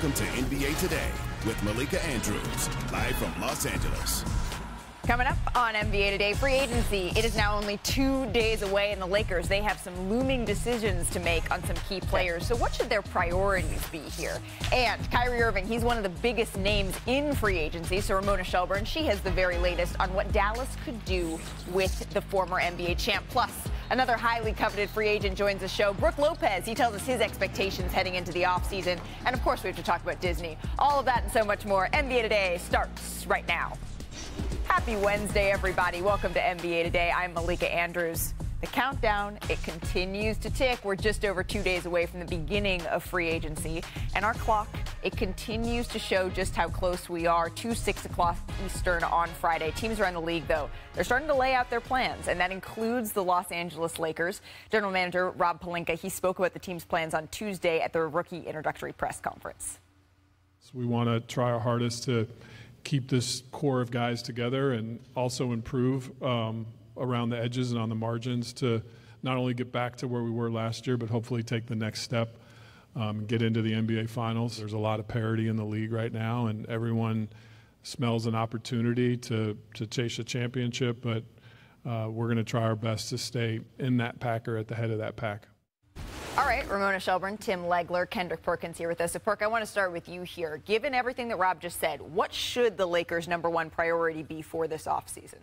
Welcome to NBA Today with Malika Andrews, live from Los Angeles. Coming up on NBA Today, free agency. It is now only 2 days away, and the Lakers, they have some looming decisions to make on some key players. So what should their priorities be here? And Kyrie Irving, he's one of the biggest names in free agency. So Ramona Shelburne, she has the very latest on what Dallas could do with the former NBA champ. Plus, another highly coveted free agent joins the show, Brook Lopez. He tells us his expectations heading into the offseason. And, of course, we have to talk about Disney. All of that and so much more. NBA Today starts right now. Happy Wednesday, everybody. Welcome to NBA Today. I'm Malika Andrews. The countdown, it continues to tick. We're just over 2 days away from the beginning of free agency. And our clock, it continues to show just how close we are to 6 o'clock Eastern on Friday. Teams around the league, though, they're starting to lay out their plans, and that includes the Los Angeles Lakers. General Manager Rob Pelinka, he spoke about the team's plans on Tuesday at their rookie introductory press conference. So we want to try our hardest to keep this core of guys together and also improve around the edges and on the margins to not only get back to where we were last year, but hopefully take the next step and get into the NBA Finals. There's a lot of parity in the league right now, and everyone smells an opportunity to chase a championship, but we're going to try our best to stay in that pack or at the head of that pack. All right, Ramona Shelburne, Tim Legler, Kendrick Perkins here with us. So, Perk, I want to start with you here. Given everything that Rob just said, what should the Lakers' #1 priority be for this offseason?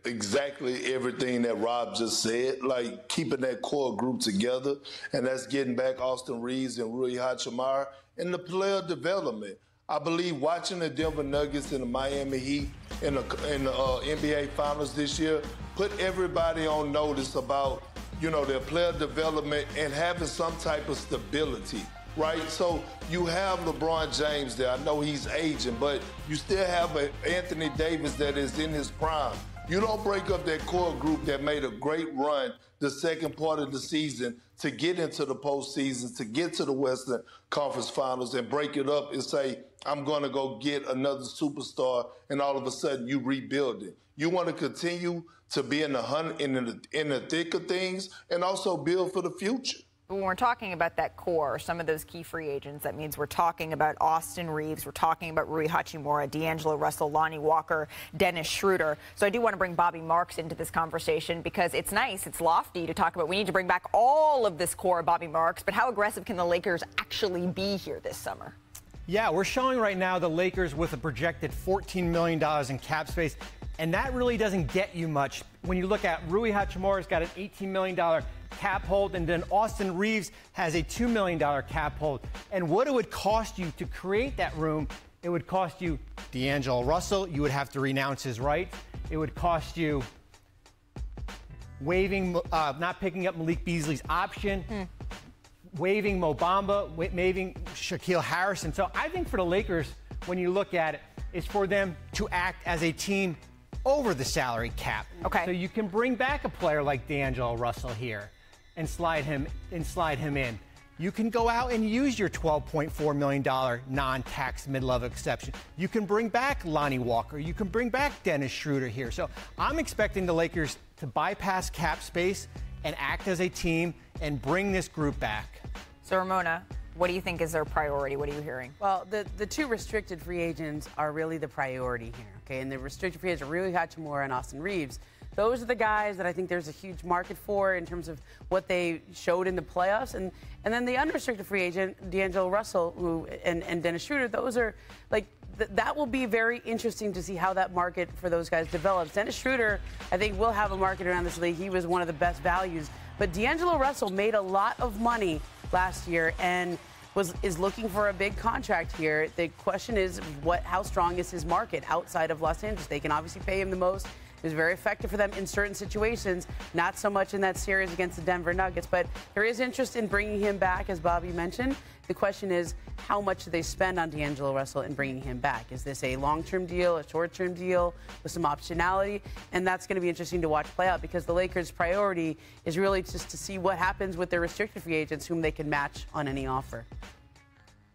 Exactly everything that Rob just said, like keeping that core group together, and that's getting back Austin Reeves and Rui Hachimura and the player development. I believe watching the Denver Nuggets and the Miami Heat in the NBA Finals this year put everybody on notice about their player development and having some type of stability, right? So you have LeBron James there. I know he's aging, but you still have Anthony Davis that is in his prime. You don't break up that core group that made a great run the second part of the season to get into the postseason, to get to the Western Conference Finals and break it up and say, I'm going to go get another superstar, and all of a sudden you rebuild it. You want to continue to be in the thick of things and also build for the future. When we're talking about that core, some of those key free agents, that means we're talking about Austin Reeves, we're talking about Rui Hachimura, D'Angelo Russell, Lonnie Walker, Dennis Schroeder. So I do want to bring Bobby Marks into this conversation because it's nice, it's lofty to talk about. We need to bring back all of this core, Bobby Marks, but how aggressive can the Lakers actually be here this summer? Yeah, we're showing right now the Lakers with a projected $14 million in cap space, and that really doesn't get you much. When you look at Rui Hachimura's got an $18 million cap hold, and then Austin Reeves has a $2 million cap hold. And what it would cost you to create that room, it would cost you D'Angelo Russell. You would have to renounce his rights. It would cost you not picking up Malik Beasley's option, waiving Mo Bamba, waiving Shaquille Harrison. So I think for the Lakers, when you look at it, it's for them to act as a team over the salary cap. Okay. So you can bring back a player like D'Angelo Russell here and slide him in. You can go out and use your $12.4 million non-tax mid-level exception. You can bring back Lonnie Walker. You can bring back Dennis Schroeder here. So I'm expecting the Lakers to bypass cap space and act as a team and bring this group back. So, Ramona, what do you think is their priority? What are you hearing? Well, the two restricted free agents are really the priority here, okay? And the restricted free agents are Rui Hachimura and Austin Reeves. Those are the guys that I think there's a huge market for in terms of what they showed in the playoffs. And then the unrestricted free agent, D'Angelo Russell and Dennis Schroeder, those are like, that will be very interesting to see how that market for those guys develops. Dennis Schroeder, I think, will have a market around this league. He was one of the best values. But D'Angelo Russell made a lot of money last year and is looking for a big contract here. The question is, how strong is his market outside of Los Angeles? They can obviously pay him the most. It was very effective for them in certain situations, not so much in that series against the Denver Nuggets. But there is interest in bringing him back, as Bobby mentioned. The question is, how much do they spend on D'Angelo Russell in bringing him back? Is this a long-term deal, a short-term deal with some optionality? And that's going to be interesting to watch play out because the Lakers' priority is really just to see what happens with their restricted free agents, whom they can match on any offer.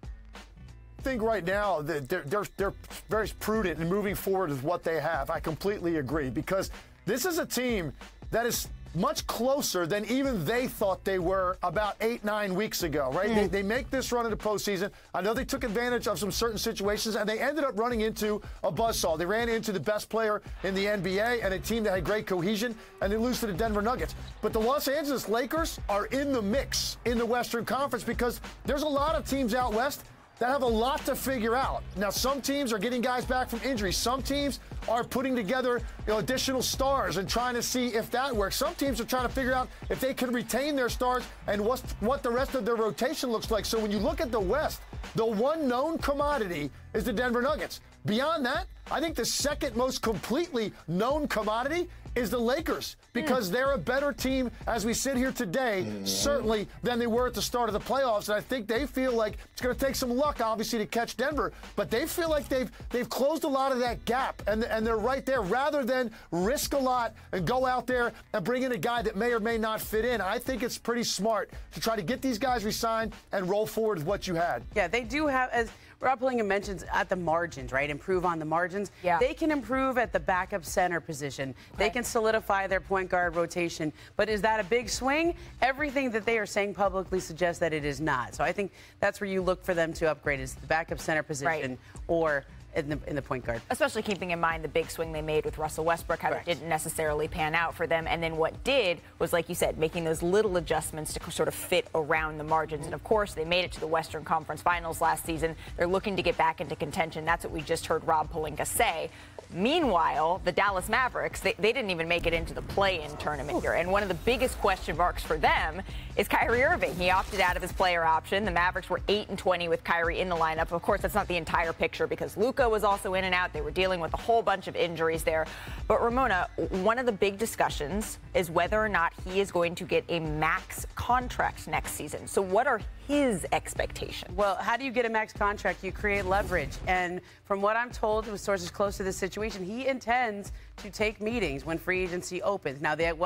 I think right now that they're very prudent in moving forward with what they have. I completely agree because this is a team that is much closer than even they thought they were about 8-9 weeks ago, right? They make this run in the postseason. I know they took advantage of some certain situations, and they ended up running into a buzzsaw. They ran into the best player in the NBA and a team that had great cohesion, and they lose to the Denver Nuggets. But the Los Angeles Lakers are in the mix in the Western Conference because there's a lot of teams out west that have a lot to figure out. Now, some teams are getting guys back from injuries. Some teams are putting together additional stars and trying to see if that works. Some teams are trying to figure out if they can retain their stars and what the rest of their rotation looks like. So when you look at the West, the one known commodity is the Denver Nuggets. Beyond that, I think the second most completely known commodity is the Lakers, because they're a better team as we sit here today, certainly, than they were at the start of the playoffs. And I think they feel like it's going to take some luck, obviously, to catch Denver, but they feel like they've closed a lot of that gap, and they're right there, rather than risk a lot and go out there and bring in a guy that may or may not fit in. I think it's pretty smart to try to get these guys re-signed and roll forward with what you had. Yeah, they do have, as Rob Pelinka mentions, at the margins, right? Improve on the margins. Yeah. They can improve at the backup center position. They can solidify their point guard rotation. But is that a big swing? Everything that they are saying publicly suggests that it is not. So I think that's where you look for them to upgrade, is the backup center position or in the point guard. Especially keeping in mind the big swing they made with Russell Westbrook, how it didn't necessarily pan out for them. And then what did was, like you said, making those little adjustments to sort of fit around the margins. And, of course, they made it to the Western Conference Finals last season. They're looking to get back into contention. That's what we just heard Rob Pelinka say. Meanwhile, the Dallas Mavericks, they didn't even make it into the play-in tournament here. And one of the biggest question marks for them is Kyrie Irving. He opted out of his player option. The Mavericks were 8-20 with Kyrie in the lineup. Of course, that's not the entire picture because Luka was also in and out. They were dealing with a whole bunch of injuries there. But Ramona, one of the big discussions is whether or not he is going to get a max contract next season. So what are his expectations? Well, how do you get a max contract? You create leverage. And from what I'm told with sources close to this situation, he intends to take meetings when free agency opens. Now, they have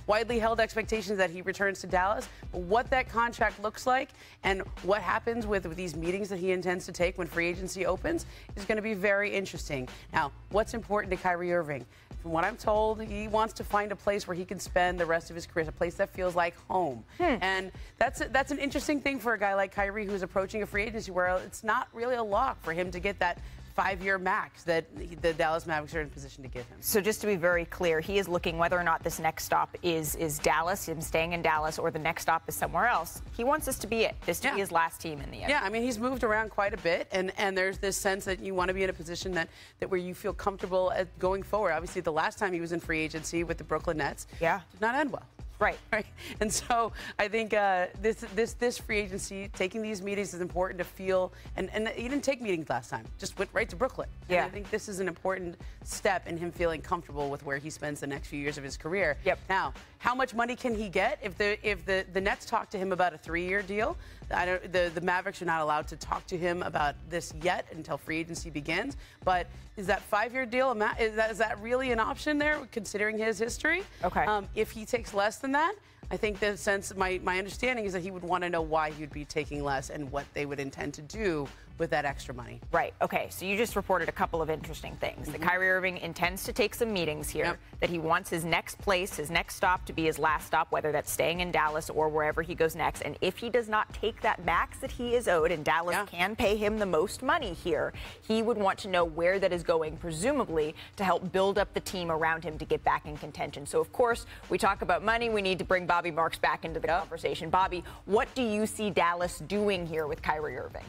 widely held expectations that he returns to Dallas. But what that contract looks like and what happens with these meetings that he intends to take when free agency opens is going to be very interesting. Now, what's important to Kyrie Irving? From what I'm told, he wants to find a place where he can spend the rest of his career, a place that feels like home. And that's an interesting thing for a guy like Kyrie, who's approaching a free agency where it's not really a lock for him to get that 5-year max that the Dallas Mavericks are in position to give him. So just to be very clear, he is looking whether or not this next stop is Dallas, him staying in Dallas, or the next stop is somewhere else. He wants this to be it. This to be his last team in the end. Yeah, I mean, he's moved around quite a bit, and there's this sense that you want to be in a position that where you feel comfortable at going forward. Obviously, the last time he was in free agency with the Brooklyn Nets did not end well. Right. And so I think this free agency, taking these meetings is important to feel. And he didn't take meetings last time, just went right to Brooklyn. Yeah. And I think this is an important step in him feeling comfortable with where he spends the next few years of his career. Yep. Now, how much money can he get? If the Nets talk to him about a 3-year deal, the Mavericks are not allowed to talk to him about this yet until free agency begins. But is that 5-year deal, is that really an option there, considering his history? Okay. If he takes less than that, I think the sense, my understanding is that he would want to know why he would be taking less and what they would intend to do with that extra money. Right. Okay. So you just reported a couple of interesting things. That Kyrie Irving intends to take some meetings here, that he wants his next place, his next stop to be his last stop, whether that's staying in Dallas or wherever he goes next. And if he does not take that max that he is owed, and Dallas can pay him the most money here, he would want to know where that is going, presumably to help build up the team around him to get back in contention. So, of course, we talk about money. We need to bring Bobby Marks back into the conversation. Bobby, what do you see Dallas doing here with Kyrie Irving?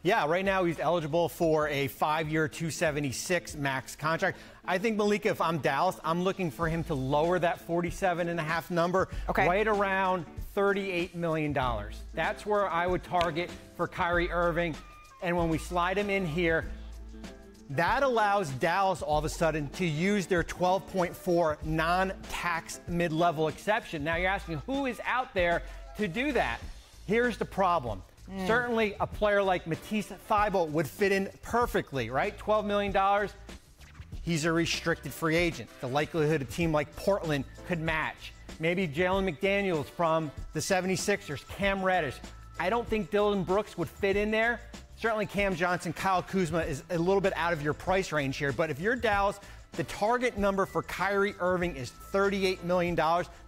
Yeah, right now he's eligible for a 5-year, $276 max contract. I think, Malika, if I'm Dallas, I'm looking for him to lower that 47.5 number right around $38 million. That's where I would target for Kyrie Irving. And when we slide him in here, that allows Dallas all of a sudden to use their 12.4 non-tax mid-level exception. Now you're asking, who is out there to do that? Here's the problem. Certainly a player like Matisse Thybulle would fit in perfectly, right? $12 million. He's a restricted free agent. The likelihood a team like Portland could match. Maybe Jalen McDaniels from the 76ers, Cam Reddish. I don't think Dillon Brooks would fit in there. Certainly Cam Johnson, Kyle Kuzma is a little bit out of your price range here. But if you're Dallas, The target number for Kyrie Irving is $38 million.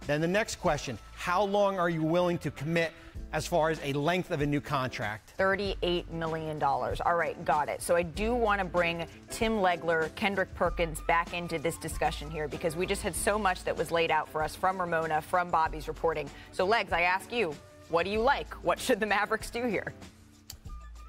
Then the next question, how long are you willing to commit as far as a length of a new contract? $38 million. All right, got it. So I do want to bring Tim Legler, Kendrick Perkins back into this discussion here because we just had so much that was laid out for us from Ramona, from Bobby's reporting. So, Legs, I ask you, what do you like? What should the Mavericks do here?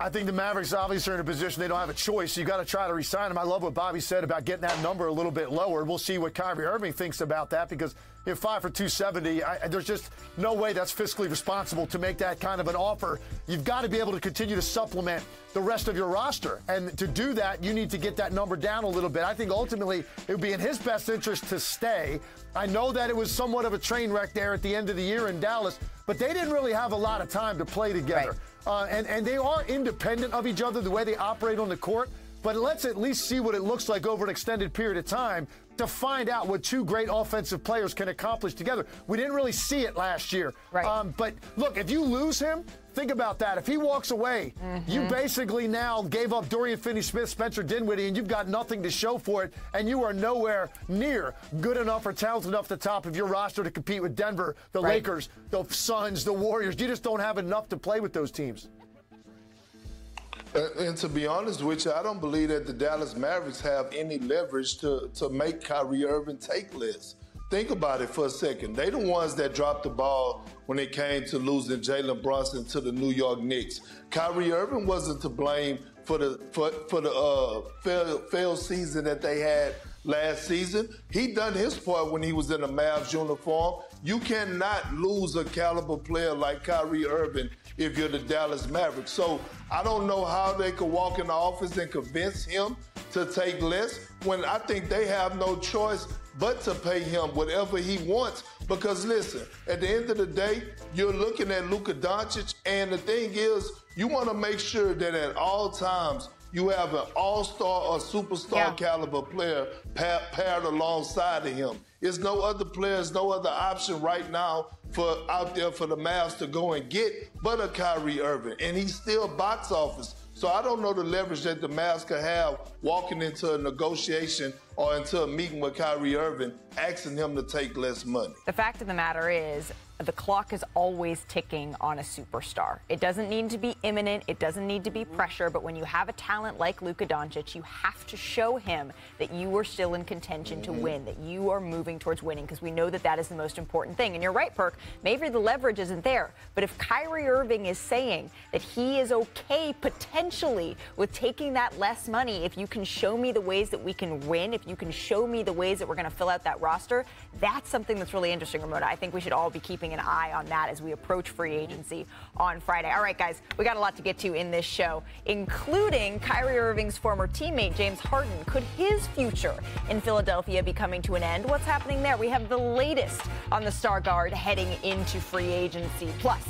I think the Mavericks obviously are in a position they don't have a choice. You got to try to re-sign him. I love what Bobby said about getting that number a little bit lower. We'll see what Kyrie Irving thinks about that because you're 5 for 270. There's just no way that's fiscally responsible to make that kind of an offer. You've got to be able to continue to supplement the rest of your roster. And to do that, you need to get that number down a little bit. I think ultimately it would be in his best interest to stay. I know that it was somewhat of a train wreck there at the end of the year in Dallas, but they didn't really have a lot of time to play together. Right. And they are independent of each other the way they operate on the court. But let's at least see what it looks like over an extended period of time to find out what two great offensive players can accomplish together. We didn't really see it last year. Right. But look, if you lose him, think about that. If he walks away, you basically now gave up Dorian Finney-Smith, Spencer Dinwiddie, and you've got nothing to show for it, and you are nowhere near good enough or talented enough at the top of your roster to compete with Denver, the Lakers, the Suns, the Warriors. You just don't have enough to play with those teams. And to be honest with you, I don't believe that the Dallas Mavericks have any leverage to make Kyrie Irving take less. Think about it for a second. They the ones that dropped the ball when it came to losing Jalen Brunson to the New York Knicks. Kyrie Irving wasn't to blame for the failed season that they had last season. He done his part when he was in a Mavs uniform. You cannot lose a caliber player like Kyrie Irving if you're the Dallas Mavericks. So I don't know how they could walk in the office and convince him to take less when I think they have no choice but to pay him whatever he wants. Because listen, at the end of the day, you're looking at Luka Doncic, and the thing is, you want to make sure that at all times you have an all-star or superstar caliber player paired alongside of him. There's no other players, no other option right now out there for the Mavs to go and get but a Kyrie Irving. And he's still box office. So I don't know the leverage that the Mavs could have walking into a negotiation or into a meeting with Kyrie Irving, asking him to take less money. The fact of the matter is, the clock is always ticking on a superstar. It doesn't need to be imminent. It doesn't need to be pressure. But when you have a talent like Luka Doncic, you have to show him that you are still in contention to win, that you are moving towards winning, because we know that that is the most important thing. And you're right, Perk. Maybe the leverage isn't there. But if Kyrie Irving is saying that he is okay potentially with taking that less money, if you can show me the ways that we can win, if you can show me the ways that we're going to fill out that roster, that's something that's really interesting, Ramona. I think we should all be keeping an eye on that as we approach free agency on Friday. All right, guys, we got a lot to get to in this show, including Kyrie Irving's former teammate, James Harden. Could his future in Philadelphia be coming to an end? What's happening there? We have the latest on the star guard heading into free agency. Plus,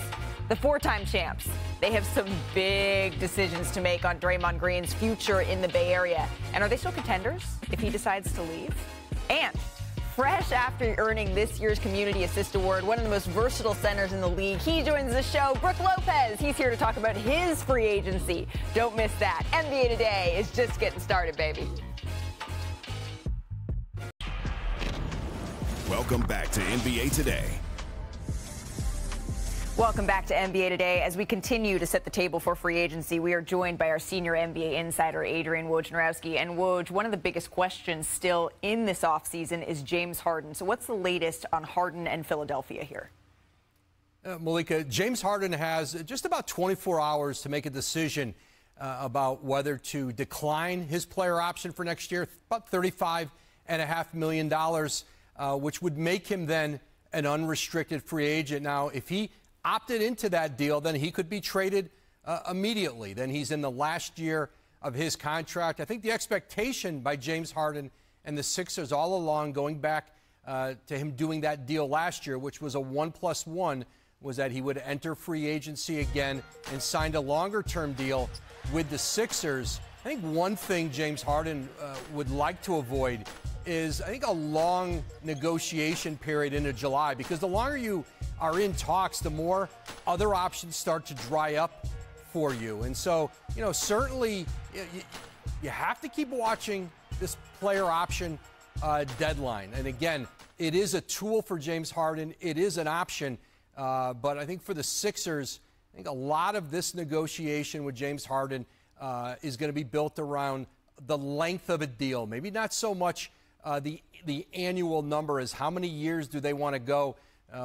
the four-time champs, they have some big decisions to make on Draymond Green's future in the Bay Area. And are they still contenders if he decides to leave? And fresh after earning this year's Community Assist Award, one of the most versatile centers in the league, he joins the show, Brook Lopez. He's here to talk about his free agency. Don't miss that. NBA Today is just getting started, baby. Welcome back to NBA Today. Welcome back to NBA Today. As we continue to set the table for free agency, we are joined by our senior NBA insider, Adrian Wojnarowski. And Woj, one of the biggest questions still in this offseason is James Harden. So what's the latest on Harden and Philadelphia here? Malika, James Harden has just about 24 hours to make a decision about whether to decline his player option for next year, about $35.5 million, which would make him then an unrestricted free agent. Now, if he opted into that deal, then he could be traded immediately. Then he's in the last year of his contract. I think the expectation by James Harden and the Sixers all along, going back to him doing that deal last year, which was a 1+1, was that he would enter free agency again and signed a longer-term deal with the Sixers. I think one thing James Harden would like to avoid is, I think, a long negotiation period into July, because the longer you are in talks, the more other options start to dry up for you. And so, certainly you have to keep watching this player option deadline. And again, it is a tool for James Harden. It is an option. But I think for the Sixers, I think a lot of this negotiation with James Harden is going to be built around the length of a deal. Maybe not so much the annual number as how many years do they want to go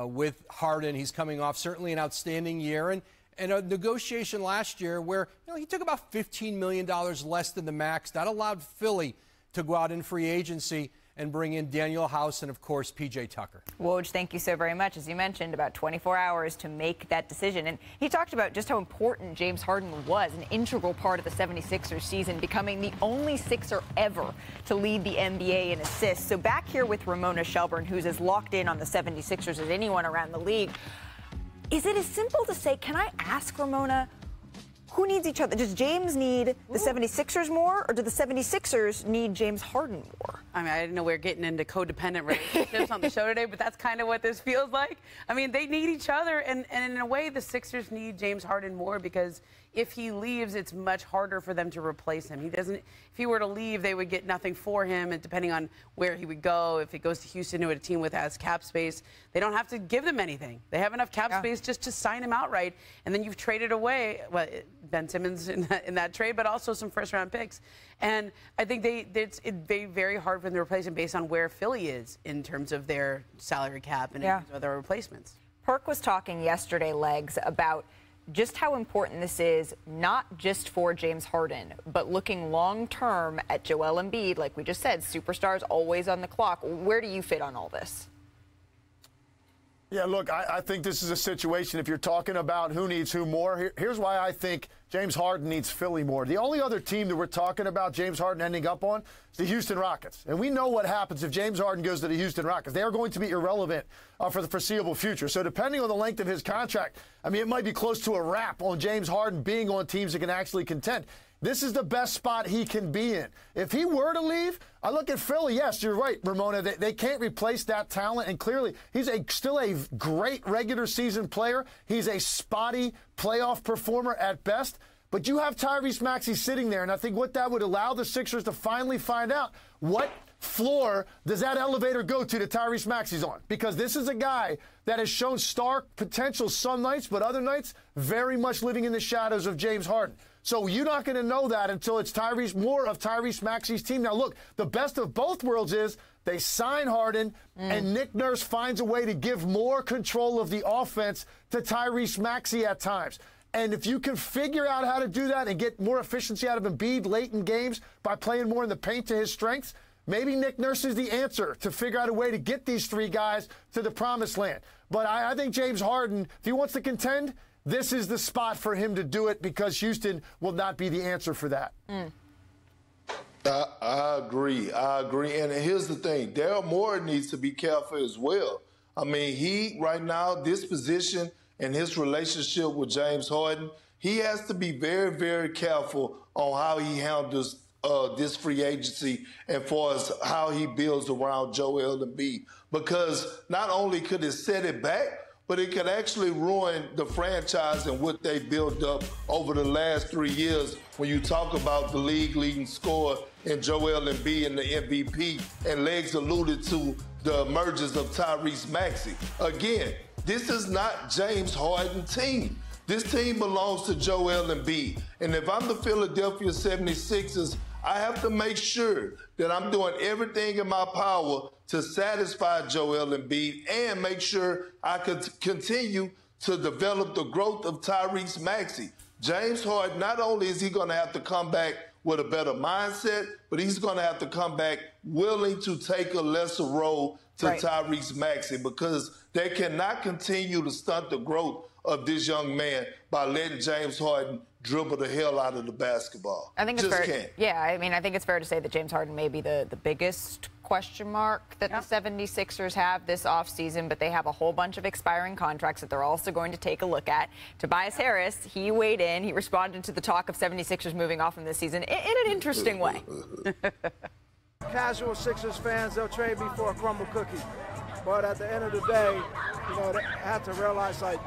with Harden. He's coming off certainly an outstanding year. And a negotiation last year where he took about $15 million less than the max. That allowed Philly to go out in free agency and bring in Daniel House and, of course, P.J. Tucker. Woj, thank you so very much. As you mentioned, about 24 hours to make that decision. And he talked about just how important James Harden was, an integral part of the 76ers season, becoming the only Sixer ever to lead the NBA in assists. So back here with Ramona Shelburne, who's as locked in on the 76ers as anyone around the league. Is it as simple to say, can I ask Ramona, who needs each other? Does James need the 76ers more, or do the 76ers need James Harden more? I mean, I didn't know we were getting into codependent relationships on the show today, but that's kind of what this feels like. I mean, they need each other, and in a way, the Sixers need James Harden more because if he leaves, it's much harder for them to replace him. If he were to leave, they would get nothing for him, and depending on where he would go, if he goes to Houston to a team with has cap space, they don't have to give them anything. They have enough cap space just to sign him outright, and then you've traded away Ben Simmons in that trade, but also some first-round picks. And I think it's very hard for them to replace him based on where Philly is in terms of their salary cap and in terms of other replacements. Perk was talking yesterday, Legs, about just how important this is, not just for James Harden, but looking long-term at Joel Embiid. Like we just said, superstars always on the clock. Where do you fit on all this? Yeah, look, I think this is a situation, if you're talking about who needs who more, here's why I think James Harden needs Philly more. The only other team that we're talking about James Harden ending up on is the Houston Rockets. And we know what happens if James Harden goes to the Houston Rockets. They are going to be irrelevant for the foreseeable future. So depending on the length of his contract, I mean, it might be close to a wrap on James Harden being on teams that can actually contend. This is the best spot he can be in. If he were to leave, I look at Philly. Yes, you're right, Ramona. They can't replace that talent. And clearly, he's still a great regular season player. He's a spotty playoff performer at best. But you have Tyrese Maxey sitting there. And I think what that would allow the Sixers to finally find out, what floor does that elevator go to that Tyrese Maxey's on? Because this is a guy that has shown star potential some nights, but other nights very much living in the shadows of James Harden. So you're not going to know that until it's more of Tyrese Maxey's team. Now, look, the best of both worlds is they sign Harden, and Nick Nurse finds a way to give more control of the offense to Tyrese Maxey at times. And if you can figure out how to do that and get more efficiency out of Embiid late in games by playing more in the paint to his strengths, maybe Nick Nurse is the answer to figure out a way to get these three guys to the promised land. But I think James Harden, if he wants to contend, this is the spot for him to do it because Houston will not be the answer for that. I agree. And here's the thing. Daryl Morey needs to be careful as well. I mean, he, right now, this position and his relationship with James Harden, he has to be very, very careful on how he handles this free agency and far as how he builds around Joel Embiid. Because not only could it set it back, but it could actually ruin the franchise and what they built up over the last 3 years when you talk about the league-leading scorer in Joel Embiid and the MVP, and Legs alluded to the emergence of Tyrese Maxey. Again, this is not James Harden's team. This team belongs to Joel Embiid. And if I'm the Philadelphia 76ers, I have to make sure that I'm doing everything in my power to satisfy Joel Embiid and make sure I could continue to develop the growth of Tyrese Maxey. James Harden, not only is he going to have to come back with a better mindset, but he's going to have to come back willing to take a lesser role to Tyrese Maxey because they cannot continue to stunt the growth of this young man by letting James Harden dribble the hell out of the basketball. I think it's fair. Yeah, I mean, I think it's fair to say that James Harden may be the biggest question mark that the 76ers have this offseason, but they have a whole bunch of expiring contracts that they're also going to take a look at. Tobias Harris, he weighed in. He responded to the talk of 76ers moving off from this season in an interesting way. Casual Sixers fans, they'll trade me for a crumble cookie. But at the end of the day, you know, they have to realize, like,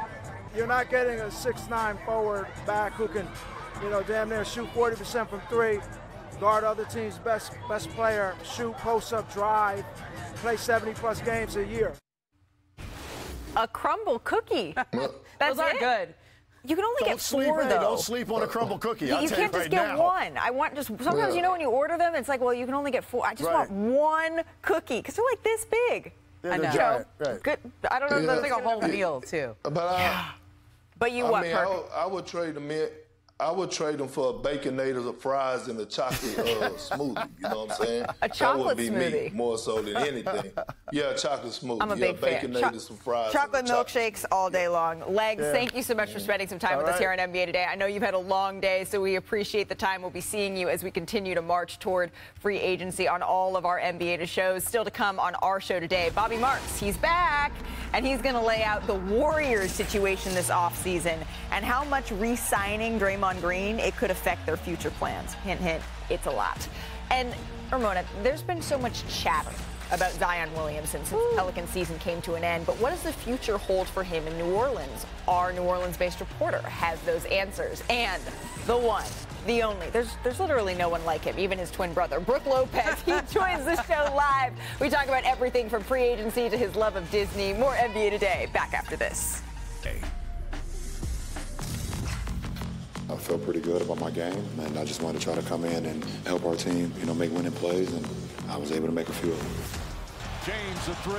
you're not getting a 6'9" forward back who can, you know, damn near shoot 40% from three. guard other team's best player, shoot, post up, drive, play 70+ games a year. A crumble cookie. Those aren't good. You can only get 4, though. Don't sleep on a crumble cookie. You can't just get one. I want just sometimes you know when you order them, it's like, well, you can only get 4. I just want one cookie because they're like this big. I know. Giant, right. Good. I don't know. It's like a whole meal too. But you what? I would trade them in. I would trade them for a Baconator of fries and a chocolate smoothie. You know what I'm saying? A chocolate that would be smoothie. Me more so than anything. Yeah, chocolate smoothie. I'm a big fan. Baconator, some fries. Chocolate milkshakes all day long. Legs, thank you so much for spending some time with us here on NBA Today. I know you've had a long day, so we appreciate the time. We'll be seeing you as we continue to march toward free agency on all of our NBA shows. Still to come on our show today, Bobby Marks. He's back, and he's going to lay out the Warriors situation this offseason and how much re-signing Draymond Green it could affect their future plans. Hint, hint, it's a lot. And, Ramona, there's been so much chatter about Zion Williamson since the Pelican season came to an end, but what does the future hold for him in New Orleans? Our New Orleans-based reporter has those answers. And the one, the only, there's literally no one like him, even his twin brother, Brooke Lopez. He joins the show live. We talk about everything from free agency to his love of Disney. More NBA Today, back after this. I felt pretty good about my game, and I just wanted to try to come in and help our team, make winning plays, and I was able to make a few of them. James, a 3,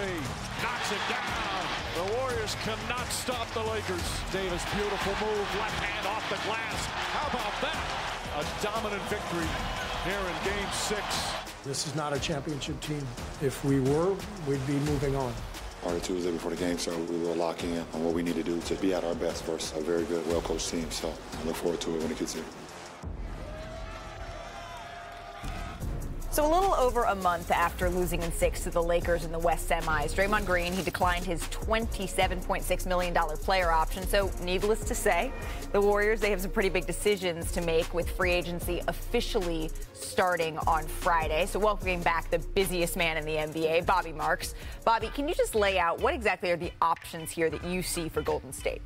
knocks it down. The Warriors cannot stop the Lakers. Davis, beautiful move, left hand off the glass. How about that? A dominant victory here in Game 6. This is not a championship team. If we were, we'd be moving on. Our Tuesday before the game started, we will lock in on what we need to do to be at our best versus a very good, well-coached team. So I look forward to it when it gets here. So a little over a month after losing in 6 to the Lakers in the West semis, Draymond Green, he declined his $27.6 million player option. So needless to say, the Warriors, they have some pretty big decisions to make with free agency officially starting on Friday. So welcoming back the busiest man in the NBA, Bobby Marks. Bobby, can you just lay out what exactly are the options here that you see for Golden State?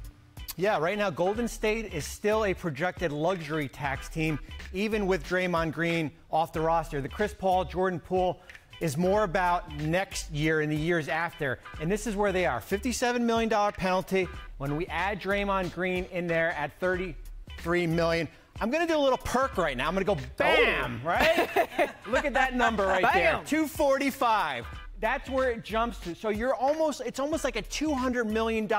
Yeah, right now Golden State is still a projected luxury tax team, even with Draymond Green off the roster. The Chris Paul, Jordan Poole is more about next year and the years after. And this is where they are. $57 million penalty. When we add Draymond Green in there at $33 million, I'm going to do a little perk right now. I'm going to go bam, right? Look at that number right there, 245. That's where it jumps to. So it's almost like a $200 million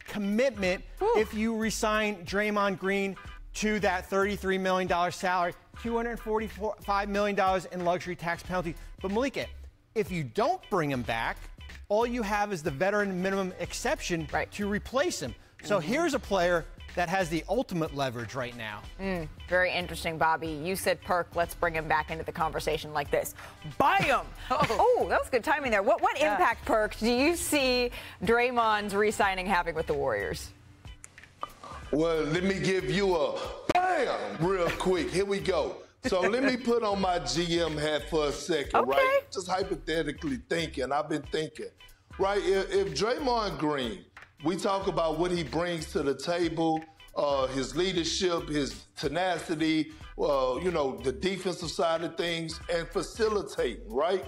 commitment if you re-sign Draymond Green to that $33 million salary, $245 million in luxury tax penalty. But Malika, if you don't bring him back, all you have is the veteran minimum exception to replace him. So here's a player that has the ultimate leverage right now. Very interesting, Bobby. You said perk. Let's bring him back into the conversation like this. Bam! Oh, that was good timing there. What impact, Perk, do you see Draymond's re-signing having with the Warriors? Well, let me give you a bam real quick. Here we go. So let me put on my GM hat for a second, right? Just hypothetically thinking. I've been thinking, right? If Draymond Green, we talk about what he brings to the table, his leadership, his tenacity, the defensive side of things, and facilitating, right?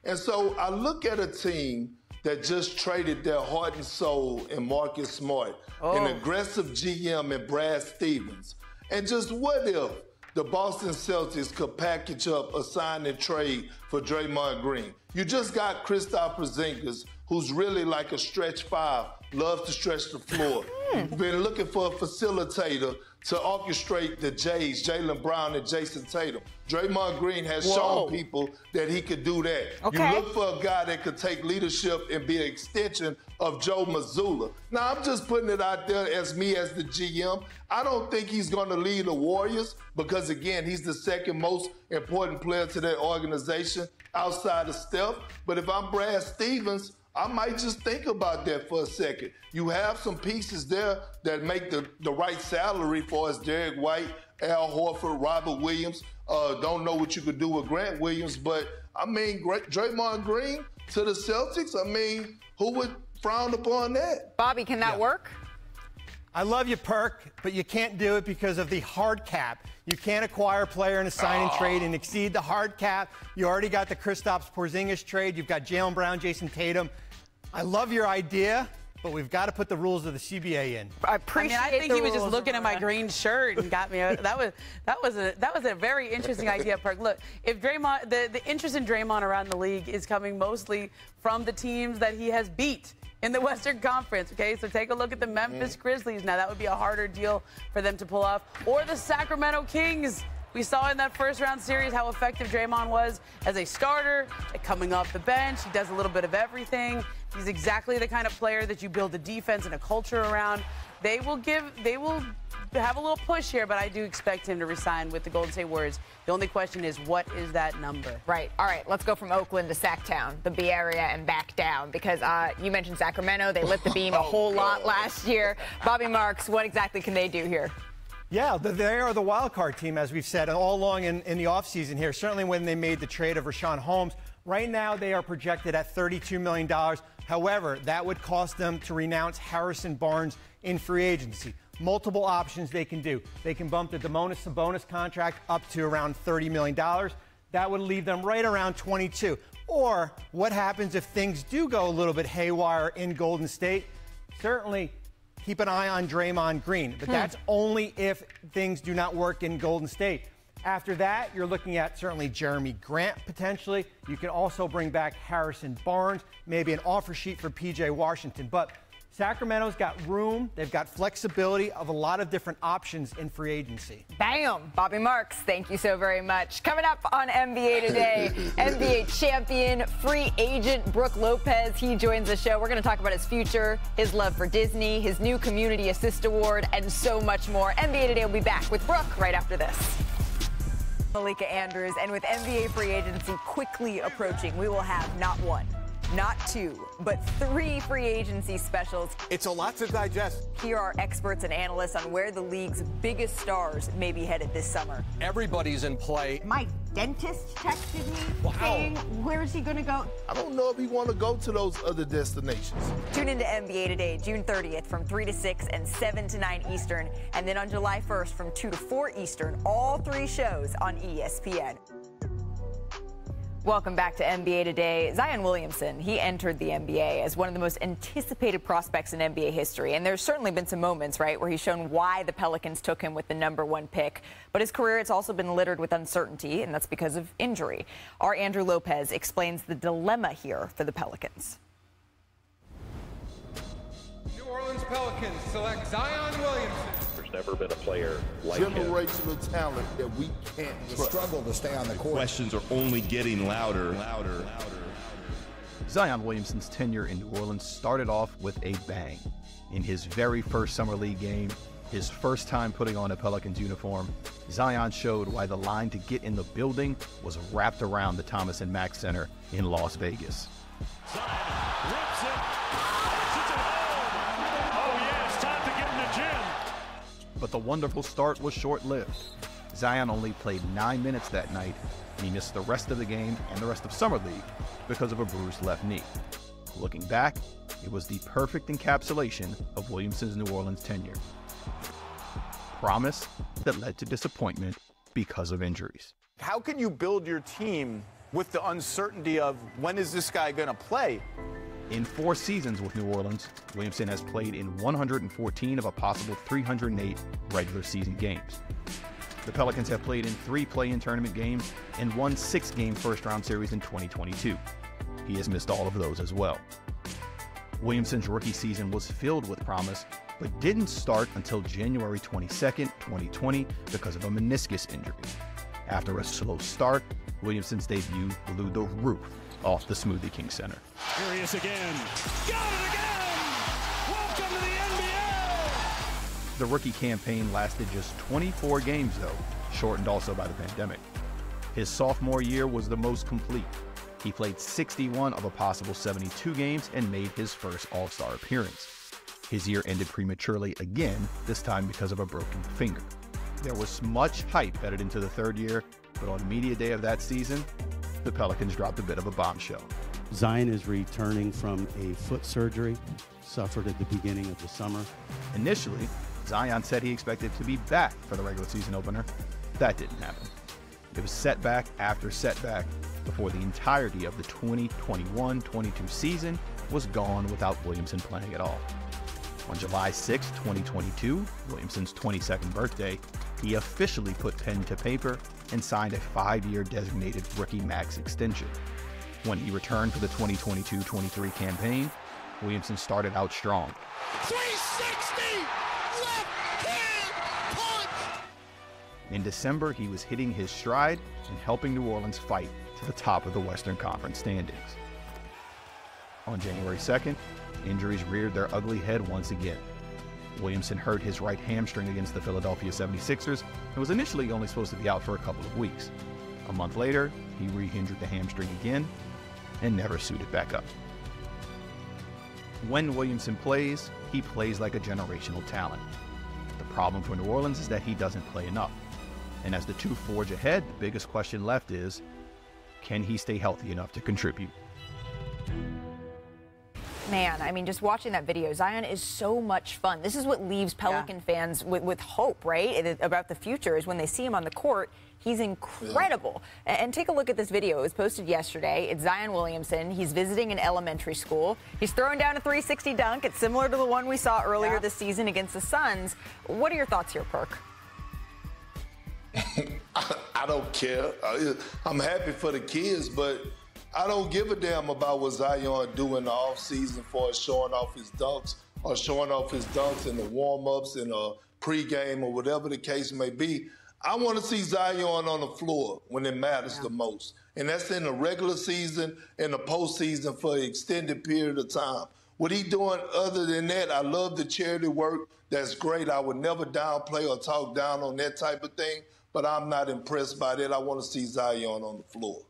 And so I look at a team that just traded their heart and soul in Marcus Smart, an aggressive GM in Brad Stevens. And just what if the Boston Celtics could package up a sign and trade for Draymond Green? You just got Kristaps Porzingis, who's really like a stretch 5, loves to stretch the floor. Been looking for a facilitator to orchestrate the Jays, Jaylen Brown and Jason Tatum. Draymond Green has shown people that he could do that. You look for a guy that could take leadership and be an extension of Joe Mazzulla. Now, I'm just putting it out there as me as the GM. I don't think he's going to lead the Warriors because, again, he's the second most important player to that organization outside of Steph. But if I'm Brad Stevens, I might just think about that for a second. You have some pieces there that make the right salary for us. Derek White, Al Horford, Robert Williams. Don't know what you could do with Grant Williams, but, I mean, Draymond Green to the Celtics, I mean, who would frown upon that? Bobby, can that work? I love you, Perk, but you can't do it because of the hard cap. You can't acquire a player in a sign and trade and exceed the hard cap. You already got the Kristaps Porzingis trade. You've got Jaylen Brown, Jason Tatum. I love your idea, but we've got to put the rules of the CBA in. I think he was just looking at my green shirt and got me. That was a very interesting idea, Perk. Look, if Draymond, the interest in Draymond around the league is coming mostly from the teams that he has beat in the Western Conference, okay? So take a look at the Memphis Grizzlies. Now, that would be a harder deal for them to pull off. Or the Sacramento Kings. We saw in that first-round series how effective Draymond was as a starter, coming off the bench. He does a little bit of everything. He's exactly the kind of player that you build a defense and a culture around. They will have a little push here, but I do expect him to resign with the Golden State Warriors. The only question is, what is that number? Right. All right, let's go from Oakland to Sacktown, the Bay Area, and back down, because you mentioned Sacramento. They lit the beam a whole lot last year. Bobby Marks, what exactly can they do here? Yeah, they are the wild card team, as we've said all along in the offseason here. Certainly when they made the trade of Rashawn Holmes. Right now, they are projected at $32 million. However, that would cost them to renounce Harrison Barnes in free agency. Multiple options they can do. They can bump the Domantas Sabonis contract up to around $30 million. That would leave them right around 22. Or what happens if things do go a little bit haywire in Golden State? Certainly keep an eye on Draymond Green, but that's only if things do not work in Golden State. After that, you're looking at certainly Jeremy Grant potentially. You can also bring back Harrison Barnes, maybe an offer sheet for P.J. Washington. But Sacramento's got room. They've got flexibility of a lot of different options in free agency. Bam! Bobby Marks, thank you so very much. Coming up on NBA Today, NBA champion, free agent Brook Lopez. He joins the show. We're going to talk about his future, his love for Disney, his new Community Assist Award, and so much more. NBA Today will be back with Brook right after this. Malika Andrews, and with NBA free agency quickly approaching, we will have not one, not two, but 3 free agency specials. It's a lot to digest. Here are experts and analysts on where the league's biggest stars may be headed this summer. Everybody's in play. My dentist texted me saying, where is he going to go? I don't know if he want to go to those other destinations. Tune into NBA Today, June 30th from 3 to 6 and 7 to 9 Eastern. And then on July 1st from 2 to 4 Eastern, all 3 shows on ESPN. Welcome back to NBA Today. Zion Williamson, he entered the NBA as one of the most anticipated prospects in NBA history. And there's certainly been some moments, right, where he's shown why the Pelicans took him with the #1 pick. But his career, it's also been littered with uncertainty, and that's because of injury. Our Andrew Lopez explains the dilemma here for the Pelicans. New Orleans Pelicans select Zion Williamson. Never been a player like generational him. talent that we can't struggle to stay on the court. Questions are only getting louder. Zion Williamson's tenure in New Orleans started off with a bang. In his very first summer league game, his first time putting on a Pelicans uniform, Zion showed why the line to get in the building was wrapped around the Thomas and Mack Center in Las Vegas. Zion rips it. Puts it home. Oh, yeah, it's time to get in the gym. But the wonderful start was short-lived. Zion only played 9 minutes that night, and he missed the rest of the game and the rest of Summer League because of a bruised left knee. Looking back, it was the perfect encapsulation of Williamson's New Orleans tenure. Promise that led to disappointment because of injuries. How can you build your team with the uncertainty of when is this guy going to play? In 4 seasons with New Orleans, Williamson has played in 114 of a possible 308 regular season games. The Pelicans have played in 3 play-in tournament games and won 6-game first-round series in 2022. He has missed all of those as well. Williamson's rookie season was filled with promise, but didn't start until January 22nd, 2020 because of a meniscus injury. After a slow start, Williamson's debut blew the roof off the Smoothie King Center. Here he is again. Got it again! Welcome to the NBA! The rookie campaign lasted just 24 games, though, shortened also by the pandemic. His sophomore year was the most complete. He played 61 of a possible 72 games and made his first All-Star appearance. His year ended prematurely again, this time because of a broken finger. There was much hype headed into the 3rd year, but on media day of that season, the Pelicans dropped a bit of a bombshell. Zion is returning from a foot surgery suffered at the beginning of the summer. Initially, Zion said he expected to be back for the regular season opener. That didn't happen. It was setback after setback before the entirety of the 2021-22 season was gone without Williamson playing at all. On July 6, 2022, Williamson's 22nd birthday, he officially put pen to paper and signed a 5-year designated rookie max extension. When he returned for the 2022-23 campaign, Williamson started out strong. 360! Left hand punch! In December, he was hitting his stride and helping New Orleans fight to the top of the Western Conference standings. On January 2nd, injuries reared their ugly head once again. Williamson hurt his right hamstring against the Philadelphia 76ers and was initially only supposed to be out for a couple of weeks. A month later, he re-injured the hamstring again and never suited back up. When Williamson plays, he plays like a generational talent. The problem for New Orleans is that he doesn't play enough. And as the two forge ahead, the biggest question left is, can he stay healthy enough to contribute? Man, I mean, just watching that video, Zion is so much fun. This is what leaves Pelican fans with hope, right, about the future, is when they see him on the court, he's incredible. And take a look at this video. It was posted yesterday. It's Zion Williamson. He's visiting an elementary school. He's throwing down a 360 dunk. It's similar to the one we saw earlier this season against the Suns. What are your thoughts here, Perk? I don't care. I'm happy for the kids, but I don't give a damn about what Zion do in the offseason for showing off his dunks or showing off his dunks in the warm-ups in a pregame or whatever the case may be. I want to see Zion on the floor when it matters the most. And that's in the regular season and the postseason for an extended period of time. What he doing other than that, I love the charity work. That's great. I would never downplay or talk down on that type of thing, but I'm not impressed by that. I want to see Zion on the floor.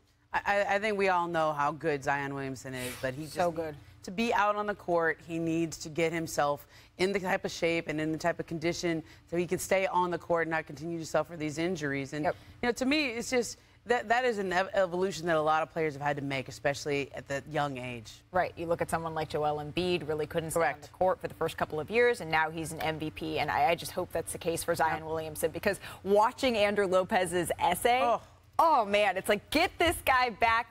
I think we all know how good Zion Williamson is, but he's so good. To be out on the court, he needs to get himself in the type of shape and in the type of condition so he can stay on the court and not continue to suffer these injuries. And, you know, to me, it's just that is an evolution that a lot of players have had to make, especially at that young age. Right. You look at someone like Joel Embiid, really couldn't stay on the court for the first couple of years, and now he's an MVP. And I just hope that's the case for Zion Williamson, because watching Andrew Lopez's essay, oh, man, it's like, get this guy back.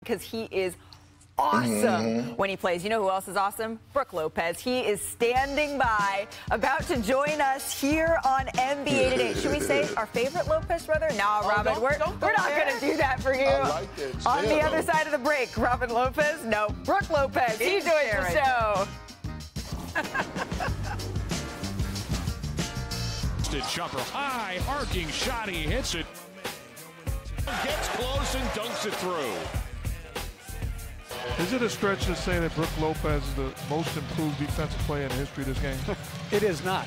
Because he is awesome when he plays. You know who else is awesome? Brooke Lopez. He is standing by, about to join us here on NBA Today. Should we say our favorite Lopez brother? No, Robin, we're not going to do that for you. I like that. On the other side of the break, Robin Lopez. No, Brooke Lopez. He joins the show. Jumper high, arcing shot. He hits it. Gets close and dunks it through. Is it a stretch to say that Brooke Lopez is the most improved defensive player in the history of this game? It is not.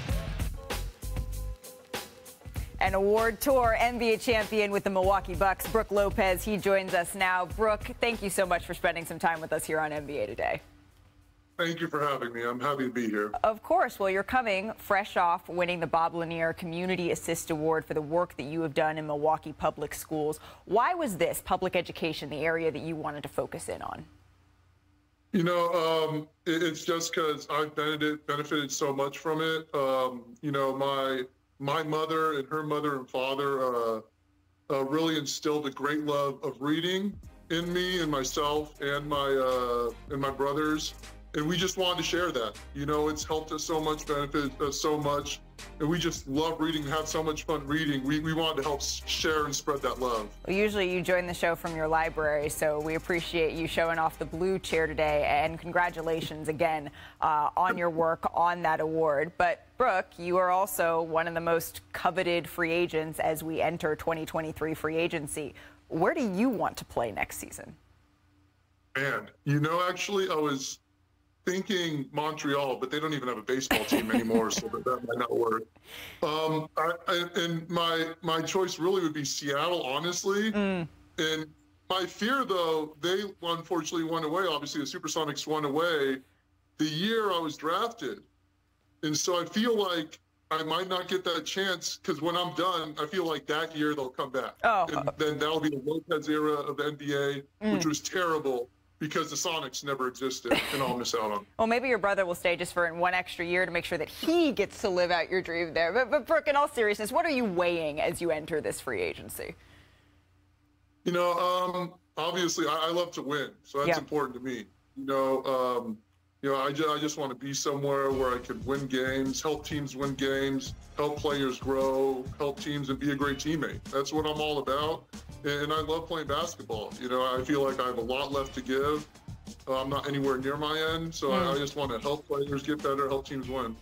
An award tour NBA champion with the Milwaukee Bucks, Brooke Lopez. He joins us now. Brooke, thank you so much for spending some time with us here on NBA Today. Thank you for having me. I'm happy to be here. Of course. Well, you're coming fresh off winning the Bob Lanier Community Assist Award for the work that you have done in Milwaukee public schools. Why was this, public education, the area that you wanted to focus in on? You know, it's just because I've benefited so much from it. You know, my mother and her mother and father really instilled a great love of reading in me and myself and my brothers. And we just wanted to share that. You know, it's helped us so much, benefited us so much. And we just love reading, have so much fun reading. We wanted to help share and spread that love. Well, usually you join the show from your library, so we appreciate you showing off the blue chair today. And congratulations again on your work on that award. But Brooke, you are also one of the most coveted free agents as we enter 2023 free agency. Where do you want to play next season? Man, you know, actually, I was thinking Montreal, but they don't even have a baseball team anymore, so that might not work. And my choice really would be Seattle, honestly. And My fear, though, they unfortunately went away. Obviously, the Supersonics went away the year I was drafted. And so I feel like I might not get that chance because when I'm done, I feel like that year they'll come back. Oh. And then that'll be the Lopez era of the NBA, which was terrible because the Sonics never existed, and I'll miss out on. Well, maybe your brother will stay just for one extra year to make sure that he gets to live out your dream there. But Brooke, in all seriousness, what are you weighing as you enter this free agency? You know, obviously, I love to win, so that's important to me. I just want to be somewhere where I can win games, help teams win games, help players grow, help teams, and be a great teammate. That's what I'm all about, and I love playing basketball. You know, I feel like I have a lot left to give. I'm not anywhere near my end, so I just want to help players get better, help teams win.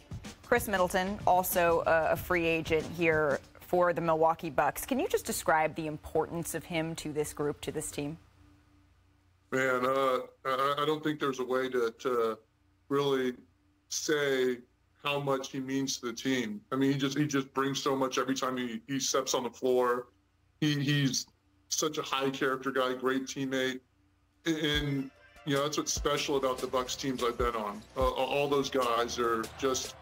Chris Middleton, also a free agent here for the Milwaukee Bucks. Can you just describe the importance of him to this group, to this team? Man, I don't think there's a way to really say how much he means to the team. I mean, he just brings so much every time he steps on the floor. He's such a high character guy, great teammate, and that's what's special about the Bucks teams I've been on. All those guys are just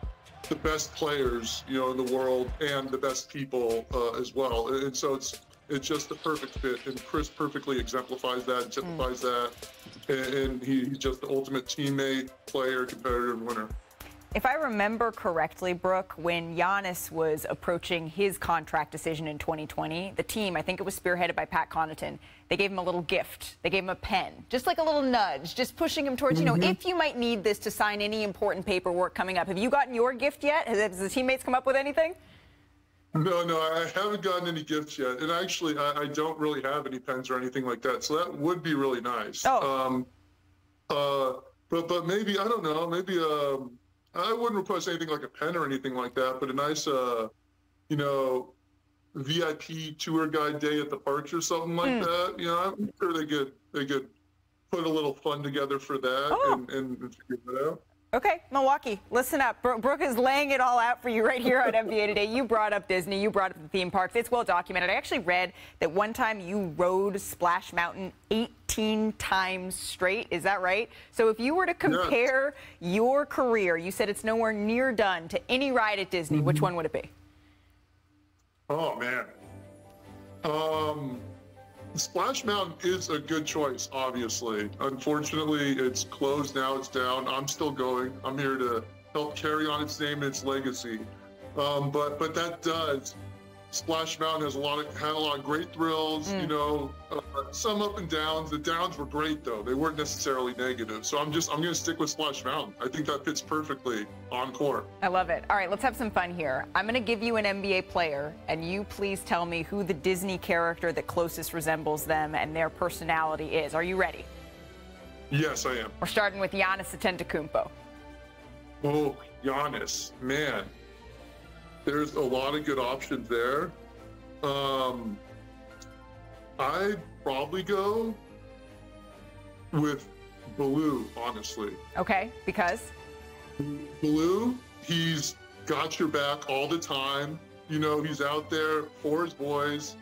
the best players, in the world, and the best people as well. And so it's just the perfect fit, and Chris perfectly exemplifies that and typifies that. And he's just the ultimate teammate, player, competitor, and winner. If I remember correctly, Brooke, when Giannis was approaching his contract decision in 2020, the team, I think it was spearheaded by Pat Connaughton, they gave him a little gift. They gave him a pen, just like a little nudge, just pushing him towards, if you might need this to sign any important paperwork coming up. Have you gotten your gift yet? Has the teammates come up with anything? No, I haven't gotten any gifts yet. And actually, I don't really have any pens or anything like that. So that would be really nice. Oh. But maybe, I don't know, maybe I wouldn't request anything like a pen or anything like that, but a nice, VIP tour guide day at the parks or something like that. I'm sure they could put a little fun together for that and figure it out. Okay, Milwaukee, listen up. Brooke is laying it all out for you right here on NBA Today. You brought up Disney. You brought up the theme parks. It's well documented. I actually read that one time you rode Splash Mountain 18 times straight. Is that right? So if you were to compare your career, you said it's nowhere near done, to any ride at Disney, which one would it be? Oh, man. Splash Mountain is a good choice, obviously. Unfortunately, it's closed now. It's down. I'm still going. I'm here to help carry on its name and its legacy. But that does. Splash Mountain had a lot of great thrills. Some up and downs. The downs were great though. They weren't necessarily negative. So I'm going to stick with Splash Mountain. I think that fits perfectly on court. I love it. All right, let's have some fun here. I'm going to give you an NBA player, and you please tell me who the Disney character that closest resembles them and their personality is. Are you ready? Yes, I am. We're starting with Giannis Antetokounmpo. Oh, Giannis, man. There's a lot of good options there. I'd probably go with Baloo, honestly. Okay, because? Baloo, he's got your back all the time. He's out there for his boys.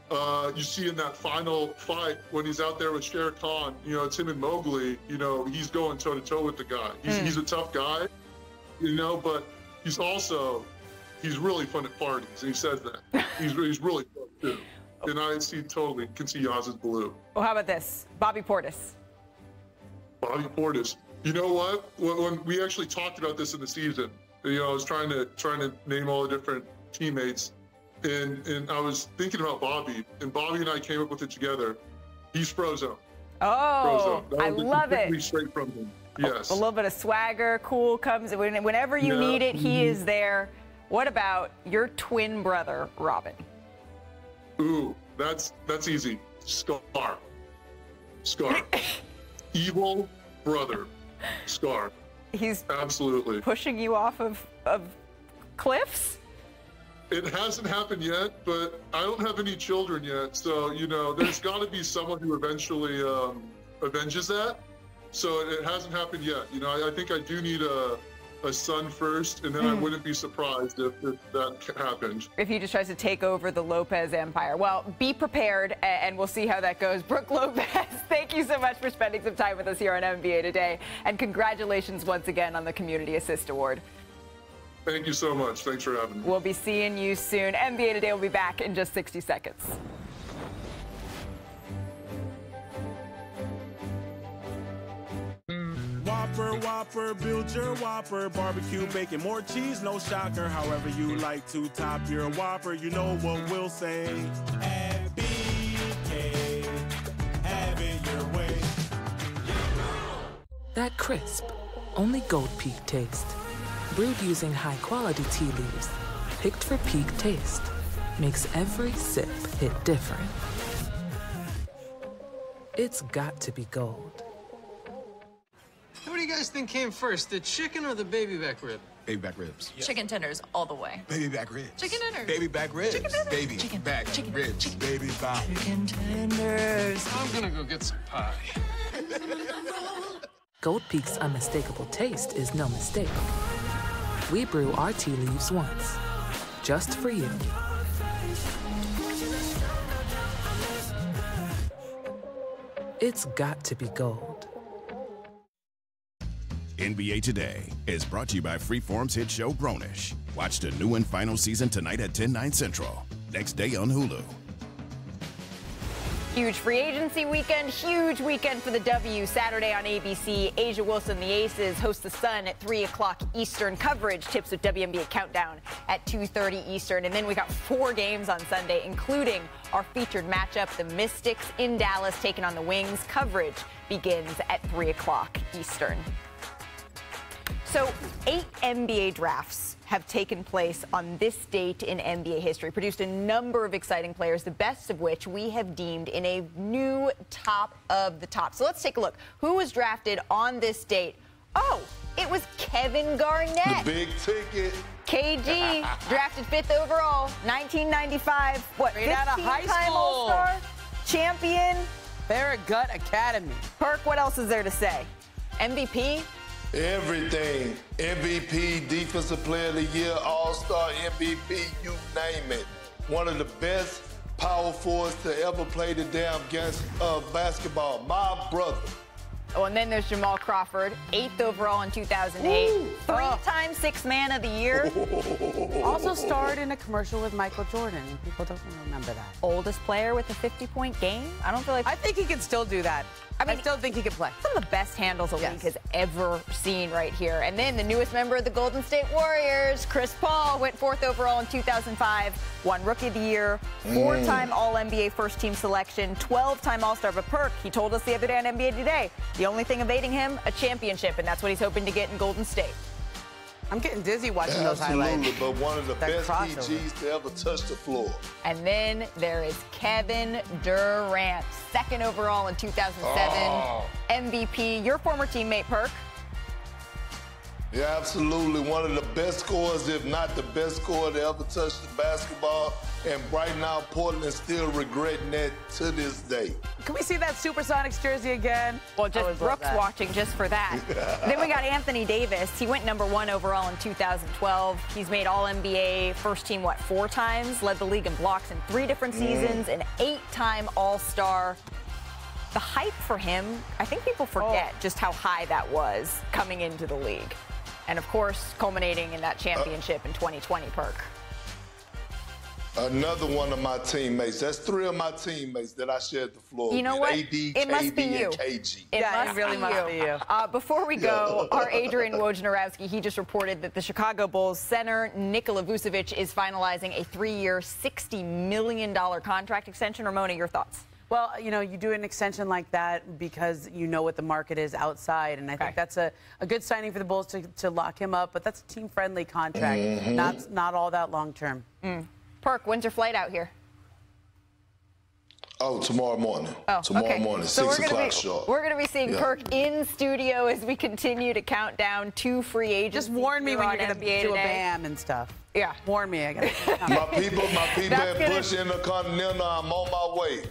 You see in that final fight when he's out there with Shere Khan, it's him and Mowgli, he's going toe-to-toe with the guy. He's a tough guy, but he's really fun at parties, and he says that. He's really fun, too. And totally can see Yaz as Baloo. Well, how about this? Bobby Portis. Bobby Portis. You know what? When we actually talked about this in the season, I was trying to name all the different teammates, and I was thinking about Bobby, and Bobby and I came up with it together. He's Frozone. Oh, I love it. Straight from him. Yes. A little bit of swagger, cool, comes whenever you need it, he is there. What about your twin brother, Robin? Ooh, that's easy. Scar. Evil brother. Scar. He's absolutely pushing you off of cliffs? It hasn't happened yet, but I don't have any children yet. So, there's got to be someone who eventually avenges that. So it hasn't happened yet. I think I do need a a son first, and then I wouldn't be surprised if that happened. If he just tries to take over the Lopez empire. Well, be prepared, and we'll see how that goes. Brooke Lopez, thank you so much for spending some time with us here on NBA Today, and congratulations once again on the Community Assist Award. Thank you so much. Thanks for having me. We'll be seeing you soon. NBA Today will be back in just 60 seconds. Whopper, build your Whopper. Barbecue, bacon, more cheese, no shocker. However you like to top your Whopper, you know what we'll say. At BK, have it your way. That crisp, only Gold Peak taste. Brewed using high-quality tea leaves, picked for peak taste, makes every sip hit different. It's got to be gold. What do you guys think came first, the chicken or the baby back rib? Baby back ribs. Chicken tenders all the way. Baby back ribs. Chicken tenders. Baby back ribs. Chicken tenders. Baby Chicken. back Chicken. ribs. Chicken. Baby back. Chicken tenders. I'm gonna go get some pie. Gold Peak's unmistakable taste is no mistake. We brew our tea leaves once, just for you. It's got to be gold. NBA Today is brought to you by Freeform's hit show Grownish. Watch the new and final season tonight at 10/9 Central. Next day on Hulu. Huge free agency weekend, huge weekend for the W. Saturday on ABC, Asia Wilson, the Aces, host the Sun at 3 o'clock Eastern. Coverage tips with WNBA Countdown at 2:30 Eastern. And then we got 4 games on Sunday, including our featured matchup, the Mystics in Dallas taking on the Wings. Coverage begins at 3 o'clock Eastern. So 8 NBA drafts have taken place on this date in NBA history, produced a number of exciting players, the best of which we have deemed in a new top of the top. So let's take a look. Who was drafted on this date? Oh, it was Kevin Garnett. The big ticket. KG, drafted 5th overall, 1995. What, Straight out of high 15-time school. All-Star? Champion? Farragut Academy. Perk, what else is there to say? MVP? Everything. MVP, Defensive Player of the Year, All-Star, MVP, you name it. One of the best power forwards to ever play the damn game of basketball. My brother. Oh, and then there's Jamal Crawford, 8th overall in 2008. 3-time Sixth Man of the Year. Also starred in a commercial with Michael Jordan. People don't remember that. Oldest player with a 50-point game. I don't feel like... I think he can still do that. I still think he can play. Some of the best handles the league has ever seen right here. And then the newest member of the Golden State Warriors, Chris Paul, went 4th overall in 2005, won Rookie of the Year, 4-time All-NBA first-team selection, 12-time All-Star. But Perk, he told us the other day on NBA Today, the only thing evading him, a championship, and that's what he's hoping to get in Golden State. I'm getting dizzy watching those highlights. Absolutely, but one of the best PGs to ever touch the floor. And then there is Kevin Durant, 2nd overall in 2007, MVP. Your former teammate, Perk. Yeah, absolutely. One of the best scorers, if not the best scorer to ever touch the basketball. And right now, Portland is still regretting that to this day. Can we see that Supersonics jersey again? Well, just Brooks watching just for that. Then we got Anthony Davis. He went number 1 overall in 2012. He's made All-NBA first team, 4 times? Led the league in blocks in 3 different seasons. An 8-time All-Star. The hype for him, I think people forget just how high that was coming into the league. And, of course, culminating in that championship in 2020, Perk. Another one of my teammates. That's 3 of my teammates that I shared the floor with. You know what? AD, It KD, must be you. and KG. It really must be you. Before we go, our Adrian Wojnarowski, he just reported that the Chicago Bulls center Nikola Vucevic is finalizing a 3-year, $60 million contract extension. Ramona, your thoughts? Well, you know, you do an extension like that because you know what the market is outside, and I think that's a good signing for the Bulls to lock him up, but that's a team-friendly contract, not all that long-term. Perk, when's your flight out here? Oh, tomorrow morning. Tomorrow morning, so 6 o'clock sharp. We're going to be seeing Perk in studio as we continue to count down 2 free agents. Just warn me when you're going to do a BAM and stuff. Yeah. Warn me. I gotta my people at Bush Intercontinental, I'm on my way.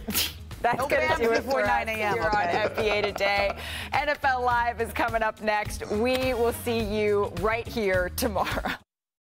That's going to do it before for 9 us a.m. here on NBA Today. NFL Live is coming up next. We will see you right here tomorrow.